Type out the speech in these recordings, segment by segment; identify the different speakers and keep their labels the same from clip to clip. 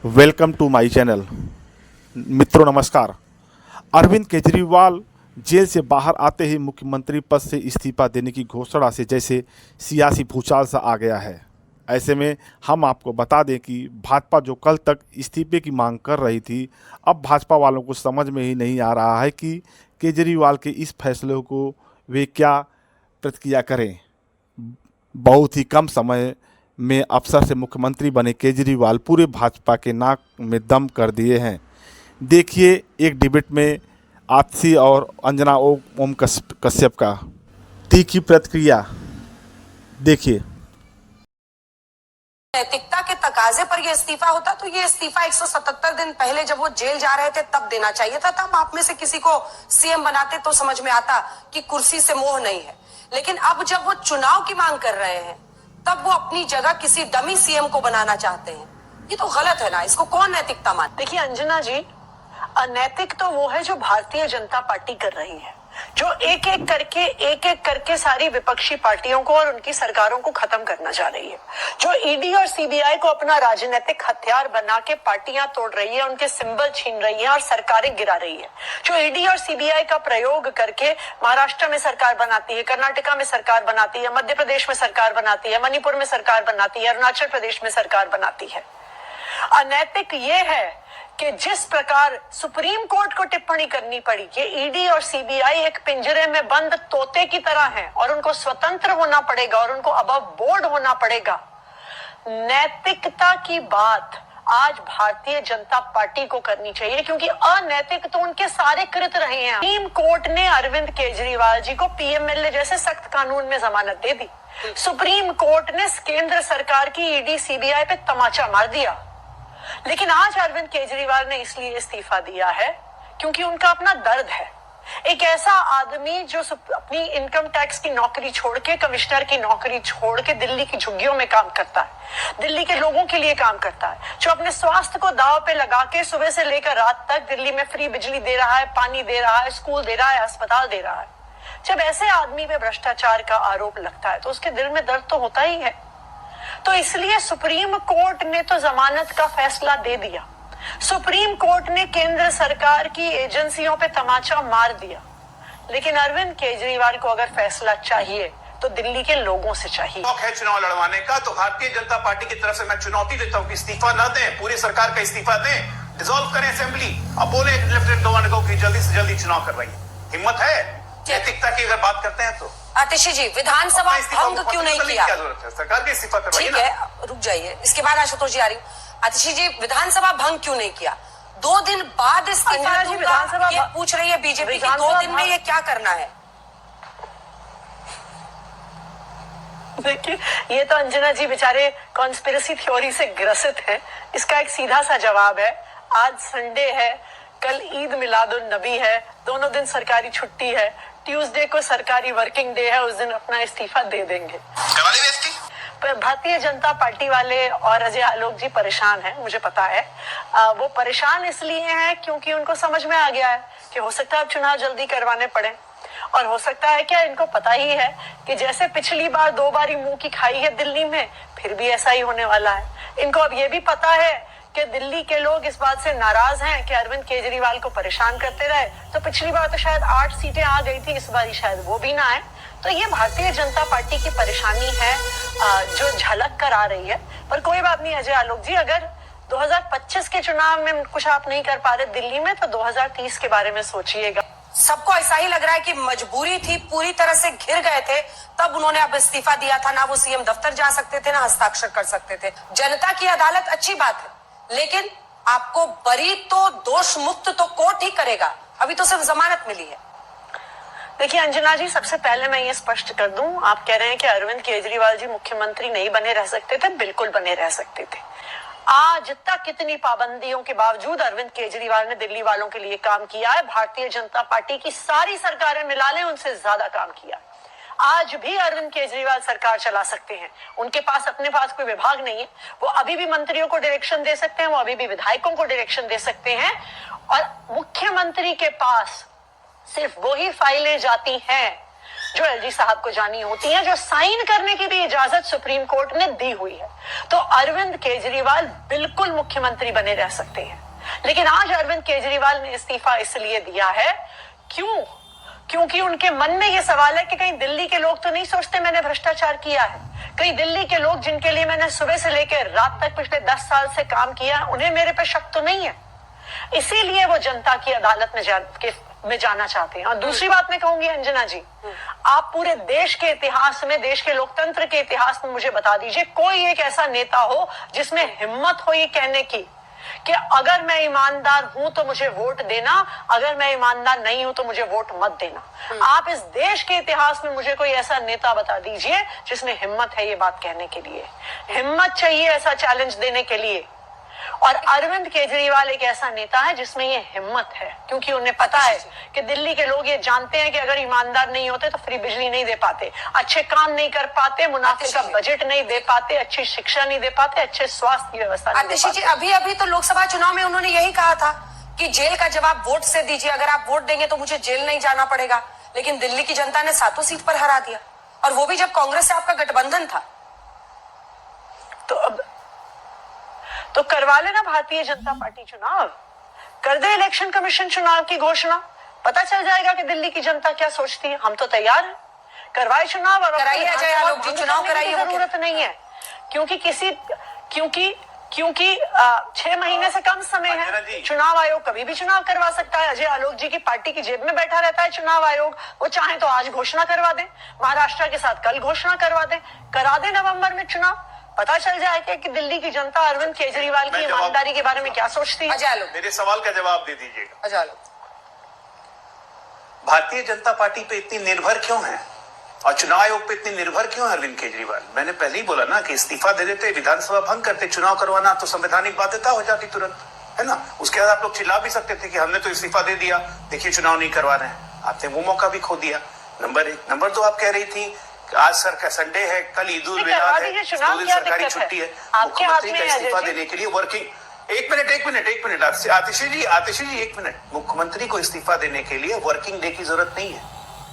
Speaker 1: Welcome to my channel. मित्रों नमस्कार। Arvind Kejriwal jail से बाहर आते ही मुख्यमंत्री पद से इस्तीफा देने की घोषणा से जैसे सियासी भूचाल सा आ गया है। ऐसे में हम आपको बता दें कि भाजपा जो कल तक इस्तीफे की मांग कर रही थी, अब भाजपा वालों को समझ में ही नहीं आ रहा है कि केजरीवाल के इस फैसले को वे क्या प्रतिक्रिया करें। बहुत ही कम समय में अफसर से मुख्यमंत्री बने केजरीवाल पूरे भाजपा के नाक में दम कर दिए हैं। देखिए एक डिबेट में आतिशी और अंजना ओम कश्यप का तीखी प्रतिक्रिया देखिए।
Speaker 2: नैतिकता के तकाजे पर यह इस्तीफा होता तो ये इस्तीफा 177 दिन पहले जब वो जेल जा रहे थे तब देना चाहिए था। तब आप में से किसी को सीएम बनाते तो समझ में आता कि कुर्सी से मोह नहीं है। लेकिन अब जब वो चुनाव की मांग कर रहे हैं तब वो अपनी जगह किसी डमी सीएम को बनाना चाहते हैं। ये तो गलत है ना, इसको कौन नैतिकता मानता?
Speaker 3: देखिए अंजना जी, अनैतिक तो वो है जो भारतीय जनता पार्टी कर रही है, जो एक एक करके सारी विपक्षी पार्टियों को और उनकी सरकारों को खत्म करना चाह रही है, जो ईडी और सीबीआई को अपना राजनीतिक हथियार बना के पार्टियां तोड़ रही है, उनके सिंबल छीन रही है और सरकारें गिरा रही है, जो ईडी और सीबीआई का प्रयोग करके महाराष्ट्र में सरकार बनाती है, कर्नाटका में सरकार बनाती है, मध्य प्रदेश में सरकार बनाती है, मणिपुर में सरकार बनाती है, अरुणाचल प्रदेश में सरकार बनाती है। अनैतिक ये है कि जिस प्रकार सुप्रीम कोर्ट को टिप्पणी करनी पड़ी कि ईडी और सीबीआई एक पिंजरे में बंद तोते की तरह हैं और उनको स्वतंत्र होना पड़ेगा और उनको अबव बोर्ड होना पड़ेगा। नैतिकता की बात आज भारतीय जनता पार्टी को करनी चाहिए, क्योंकि अनैतिक तो उनके सारे कृत रहे हैं। सुप्रीम कोर्ट ने अरविंद केजरीवाल जी को पीएमएलए जैसे सख्त कानून में जमानत दे दी। सुप्रीम कोर्ट ने केंद्र सरकार की ईडी सीबीआई पे तमाचा मार दिया। लेकिन आज अरविंद केजरीवाल ने इसलिए इस्तीफा दिया है क्योंकि उनका अपना दर्द है। एक ऐसा आदमी जो अपनी इनकम टैक्स की नौकरी छोड़ के, कमिश्नर की नौकरी छोड़ के दिल्ली की झुग्गियों में काम करता है, दिल्ली के लोगों के लिए काम करता है, जो अपने स्वास्थ्य को दांव पे लगा के सुबह से लेकर रात तक दिल्ली में फ्री बिजली दे रहा है, पानी दे रहा है, स्कूल दे रहा है, अस्पताल दे रहा है। जब ऐसे आदमी पे भ्रष्टाचार का आरोप लगता है तो उसके दिल में दर्द तो होता ही है। तो इसलिए सुप्रीम कोर्ट ने तो जमानत का फैसला दे दिया, सुप्रीम कोर्ट ने केंद्र सरकार की एजेंसियों पे तमाचा मार दिया। लेकिन अरविंद केजरीवाल को अगर फैसला चाहिए तो दिल्ली के लोगों से चाहिए।
Speaker 4: है चुनाव लड़वाने का, तो भारतीय जनता पार्टी की तरफ से मैं चुनौती देता हूं कि इस्तीफा न दें, पूरी सरकार का इस्तीफा दें, डिसॉल्व करें असेंबली। अब बोले लेफ्टिनेंट गवर्नर को कि जल्दी से जल्दी चुनाव कर रही है। हिम्मत है नैतिकता की अगर बात करते हैं तो।
Speaker 2: आतिशी जी, विधानसभा भंग क्यों नहीं किया?
Speaker 4: क्या जरूरत है, सरकार के इस्तीफा करवाइए।
Speaker 2: ठीक है, रुक जाइए, इसके बाद आशुतोष जी आ रही हूँ। आतिशी जी, विधानसभा भंग क्यों नहीं किया? 2 दिन बाद इस्तीफा दूंगा ये पूछ रही है बीजेपी की। 2 दिन में ये क्या करना है?
Speaker 3: देखिए, ये तो अंजना जी बेचारे कॉन्स्पिरेसी थ्योरी से ग्रसित हैं। इसका एक सीधा सा जवाब है, आज संडे है, कल ईद मिलादुन नबी है, दोनों दिन सरकारी छुट्टी है, ट्यूसडे को सरकारी वर्किंग डे है, उस दिन अपना इस्तीफा दे देंगे। पर भारतीय जनता पार्टी वाले और अजय आलोक जी परेशान हैं, मुझे पता है। वो परेशान इसलिए हैं क्योंकि उनको समझ में आ गया है कि हो सकता है अब चुनाव जल्दी करवाने पड़े, और हो सकता है क्या इनको पता ही है कि जैसे पिछली बार 2 बार मुंह की खाई है दिल्ली में, फिर भी ऐसा ही होने वाला है। इनको अब ये भी पता है कि दिल्ली के लोग इस बात से नाराज हैं कि अरविंद केजरीवाल को परेशान करते रहे। तो पिछली बार तो शायद 8 सीटें आ गई थी, इस बार शायद वो भी ना आए। तो ये भारतीय जनता पार्टी की परेशानी है जो झलक कर आ रही है। पर कोई बात नहीं अजय आलोक जी, अगर 2025 के चुनाव में कुछ आप नहीं कर पा रहे दिल्ली में, तो 2030 के बारे में सोचिएगा।
Speaker 2: सबको ऐसा ही लग रहा है कि मजबूरी थी, पूरी तरह से घिर गए थे, तब उन्होंने अब इस्तीफा दिया था। ना वो सीएम दफ्तर जा सकते थे, ना हस्ताक्षर कर सकते थे। जनता की अदालत अच्छी बात है, लेकिन आपको बरी तो दोष मुक्त तो कोर्ट ही करेगा। अभी तो सिर्फ जमानत मिली है।
Speaker 3: देखिए अंजना जी, सबसे पहले मैं ये स्पष्ट कर दूं, आप कह रहे हैं कि अरविंद केजरीवाल जी मुख्यमंत्री नहीं बने रह सकते थे। बिल्कुल बने रह सकते थे। आज तक कितनी पाबंदियों के बावजूद अरविंद केजरीवाल ने दिल्ली वालों के लिए काम किया है। भारतीय जनता पार्टी की सारी सरकारें मिला लें, उनसे ज्यादा काम किया। आज भी अरविंद केजरीवाल सरकार चला सकते हैं। उनके पास अपने पास कोई विभाग नहीं है, वो अभी भी मंत्रियों को डायरेक्शन दे सकते हैं, वो अभी भी विधायकों को डायरेक्शन दे सकते हैं। और मुख्यमंत्री के पास सिर्फ वही फाइलें जाती हैं जो एलजी साहब को जानी होती हैं, जो साइन करने की भी इजाजत सुप्रीम कोर्ट ने दी हुई है। तो अरविंद केजरीवाल बिल्कुल मुख्यमंत्री बने रह सकते हैं। लेकिन आज अरविंद केजरीवाल ने इस्तीफा इसलिए दिया है, क्योंकि उनके मन में यह सवाल है कि कहीं दिल्ली के लोग तो नहीं सोचते मैंने भ्रष्टाचार किया है, कहीं दिल्ली के लोग जिनके लिए मैंने सुबह से लेकर रात तक पिछले 10 साल से काम किया है, उन्हें मेरे पे शक तो नहीं है। इसीलिए वो जनता की अदालत में जाना चाहते हैं। और दूसरी बात मैं कहूंगी अंजना जी, आप पूरे देश के इतिहास में, देश के लोकतंत्र के इतिहास में मुझे बता दीजिए कोई एक ऐसा नेता हो जिसमें हिम्मत हो ये कहने की कि अगर मैं ईमानदार हूं तो मुझे वोट देना, अगर मैं ईमानदार नहीं हूं तो मुझे वोट मत देना। आप इस देश के इतिहास में मुझे कोई ऐसा नेता बता दीजिए जिसमें हिम्मत है ये बात कहने के लिए, हिम्मत चाहिए ऐसा चैलेंज देने के लिए। और अरविंद केजरीवाल एक ऐसा नेता है जिसमें ये हिम्मत है, क्योंकि उन्हें पता है कि दिल्ली के लोग ये जानते हैं कि अगर ईमानदार नहीं होते तो फ्री बिजली नहीं दे पाते, अच्छे काम नहीं कर पाते, मुनाफे का बजट नहीं दे पाते, अच्छी शिक्षा नहीं दे पाते, अच्छे स्वास्थ्य व्यवस्था नहीं दे पाते।
Speaker 2: जी, अभी तो लोकसभा चुनाव में उन्होंने यही कहा था कि जेल का जवाब वोट से दीजिए, अगर आप वोट देंगे तो मुझे जेल नहीं जाना पड़ेगा। लेकिन दिल्ली की जनता ने 7 सीट पर हरा दिया, और वो भी जब कांग्रेस से आपका गठबंधन था।
Speaker 3: तो अब तो करवा लेना भारतीय जनता पार्टी चुनाव, कर दे इलेक्शन कमीशन चुनाव की घोषणा, पता चल जाएगा कि दिल्ली की जनता क्या सोचती है। हम तो तैयार हैं, करवाए चुनाव और
Speaker 2: कराइए अजय आलोक जी, चुनाव कराइए,
Speaker 3: जरूरत नहीं है, क्योंकि 6 महीने से कम समय है। चुनाव आयोग कभी भी चुनाव करवा सकता है। अजय आलोक जी की पार्टी की जेब में बैठा रहता है चुनाव आयोग, वो चाहे तो आज घोषणा करवा दे, महाराष्ट्र के साथ कल घोषणा करवा दे, करा दे नवंबर में चुनाव, पता चल जाएगा कि दिल्ली की जनता अरविंद केजरीवाल की ईमानदारी के बारे में क्या सोचती है।
Speaker 2: अजय आलोक,
Speaker 4: मेरे सवाल का जवाब दे दीजिएगा।
Speaker 2: अजय आलोक,
Speaker 4: भारतीय जनता पार्टी पे इतनी निर्भर क्यों है और चुनाव आयोग पे इतनी निर्भर क्यों है अरविंद केजरीवाल? मैंने पहले ही बोला ना कि इस्तीफा दे देते, विधानसभा भंग करते, चुनाव करवाना तो संवैधानिक बाध्यता हो जाती तुरंत, है ना। उसके बाद आप लोग चिल्ला भी सकते थे कि हमने तो इस्तीफा दे दिया, देखिए चुनाव नहीं करवा रहे हैं। आपने वो मौका भी खो दिया, नंबर 1। नंबर 2, आप कह रही थी आज सर का संडे है, कल ईद उल मिलाद है, 2 दिन सरकारी छुट्टी है, मुख्यमंत्री का इस्तीफा देने के लिए वर्किंग। एक मिनट आतिशी जी 1 मिनट। मुख्यमंत्री को इस्तीफा देने के लिए वर्किंग डे की जरूरत नहीं है,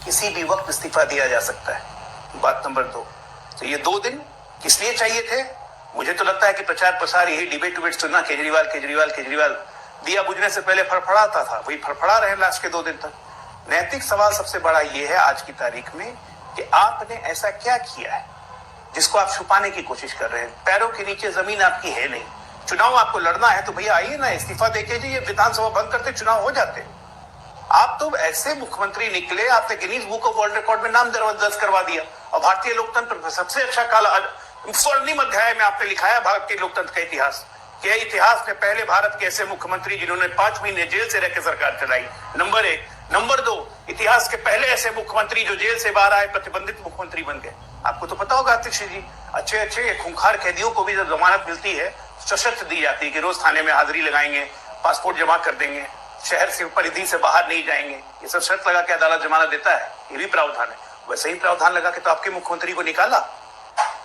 Speaker 4: किसी भी वक्त इस्तीफा दिया जा सकता है। बात नंबर 2, तो ये 2 दिन किस लिए चाहिए थे? मुझे तो लगता है कि प्रचार प्रसार, यही डिबेट सुनना, केजरीवाल दिया बुझने से पहले फड़फड़ाता था, वही फड़फड़ा रहे लास्ट के 2 दिन तक। नैतिक सवाल सबसे बड़ा ये है आज की तारीख में कि आपने ऐसा क्या किया है जिसको आप छुपाने की कोशिश कर रहे हैं। पैरों के नीचे जमीन आपकी है नहीं, चुनाव आपको लड़ना है तो भैया आइए ना, इस्तीफा देके जी, ये विधानसभा बंद करते चुनाव हो जाते। आप तो ऐसे मुख्यमंत्री निकले, आपने Guinness book of world record में नाम दर्ज करवा दिया, और भारतीय लोकतंत्र का सबसे अच्छा काल स्वर्णिम अध्याय में आपने लिखाया भारतीय लोकतंत्र का इतिहास। क्या इतिहास में पहले भारत के ऐसे मुख्यमंत्री जिन्होंने 5 महीने जेल से रहकर सरकार चलाई, नंबर 1। नंबर 2, इतिहास के पहले ऐसे मुख्यमंत्री जो जेल से बाहर आए प्रतिबंधित मुख्यमंत्री बन गए। आपको तो पता होगा आतिश जी, अच्छे खूंखार कैदियों को भी जब जमानत मिलती है सशर्त दी जाती है कि रोज थाने में हाजिरी लगाएंगे, पासपोर्ट जमा कर देंगे, शहर से परिधि से बाहर नहीं जाएंगे, ये सब शर्त लगा के अदालत जमानत देता है। ये भी प्रावधान है। वैसे ही प्रावधान लगा के तो आपके मुख्यमंत्री को निकाला,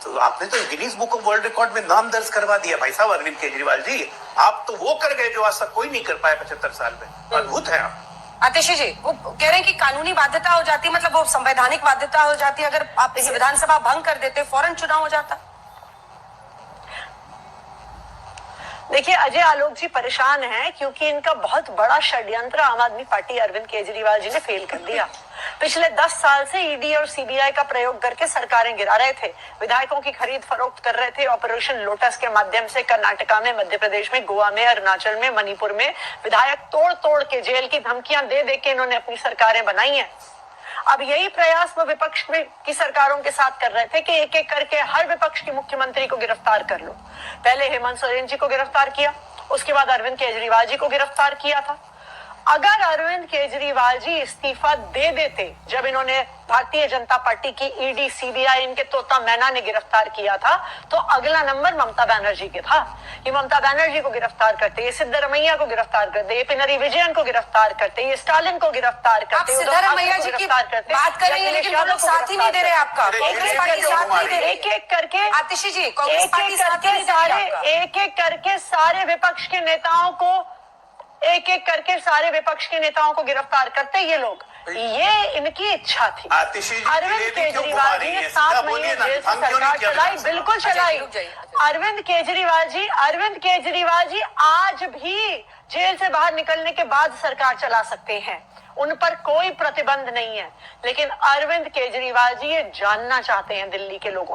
Speaker 4: तो आपने तो Guinness book of world record में नाम दर्ज करवा दिया भाई साहब अरविंद केजरीवाल जी। आप तो वो कर गए जो आज तक कोई नहीं कर पाया 75 साल में। अद्भुत है आप।
Speaker 2: आतिशी जी, वो कह रहे हैं कि कानूनी बाध्यता हो जाती, मतलब वो संवैधानिक बाध्यता हो जाती, अगर आप इस विधानसभा भंग कर देते फौरन चुनाव हो जाता।
Speaker 3: देखिए, अजय आलोक जी परेशान हैं क्योंकि इनका बहुत बड़ा षड्यंत्र आम आदमी पार्टी अरविंद केजरीवाल जी ने फेल कर दिया। पिछले 10 साल से ईडी और सीबीआई का प्रयोग करके सरकारें गिरा रहे थे, विधायकों की खरीद फरोख्त कर रहे थे, ऑपरेशन लोटस के माध्यम से कर्नाटका में, मध्य प्रदेश में, गोवा में, अरुणाचल में, मणिपुर में विधायक तोड़ के जेल की धमकियां दे के इन्होंने अपनी सरकारें बनाई हैं। अब यही प्रयास वो विपक्ष में की सरकारों के साथ कर रहे थे कि एक एक करके हर विपक्ष के मुख्यमंत्री को गिरफ्तार कर लो। पहले हेमंत सोरेन जी को गिरफ्तार किया, उसके बाद अरविंद केजरीवाल जी को गिरफ्तार किया था। अगर अरविंद केजरीवाल जी इस्तीफा दे देते जब इन्होंने भारतीय जनता पार्टी की ईडी सीबीआई इनके तोता मैना ने गिरफ्तार किया था, तो अगला नंबर ममता बनर्जी के था। ये ममता बनर्जी को गिरफ्तार करते, ये सिद्धरमैया को गिरफ्तार करते, ये पिनरी विजयन को गिरफ्तार करते, ये स्टालिन को गिरफ्तार करते,
Speaker 2: सिद्धरमैया जी की बात कर रही है, लेकिन वो लोग साथ ही नहीं दे रहे आपका।
Speaker 3: एक एक करके
Speaker 2: आतिशी जी, कांग्रेस पार्टी साथ ही नहीं दे रही आपका।
Speaker 3: एक एक करके सारे विपक्ष के नेताओं को गिरफ्तार करते ये लोग। ये इनकी इच्छा थी।
Speaker 4: आतिशी जी
Speaker 3: अरविंद
Speaker 4: जिलेबी क्यों
Speaker 3: केजरीवाल
Speaker 4: घुमा
Speaker 3: जी
Speaker 4: रही
Speaker 3: ने
Speaker 4: हैं?
Speaker 3: 7
Speaker 4: सीधा
Speaker 3: महीने
Speaker 4: बोलिए ना,
Speaker 3: जेल से
Speaker 4: हम क्यों नहीं
Speaker 3: सरकार
Speaker 4: किया
Speaker 3: चलाई,
Speaker 4: विधानसभा?
Speaker 3: बिल्कुल चलाई। अरविंद केजरीवाल जी आज भी जेल से बाहर निकलने के बाद सरकार चला सकते हैं, उन पर कोई प्रतिबंध नहीं है। लेकिन अरविंद केजरीवाल जी ये जानना चाहते हैं दिल्ली के लोगों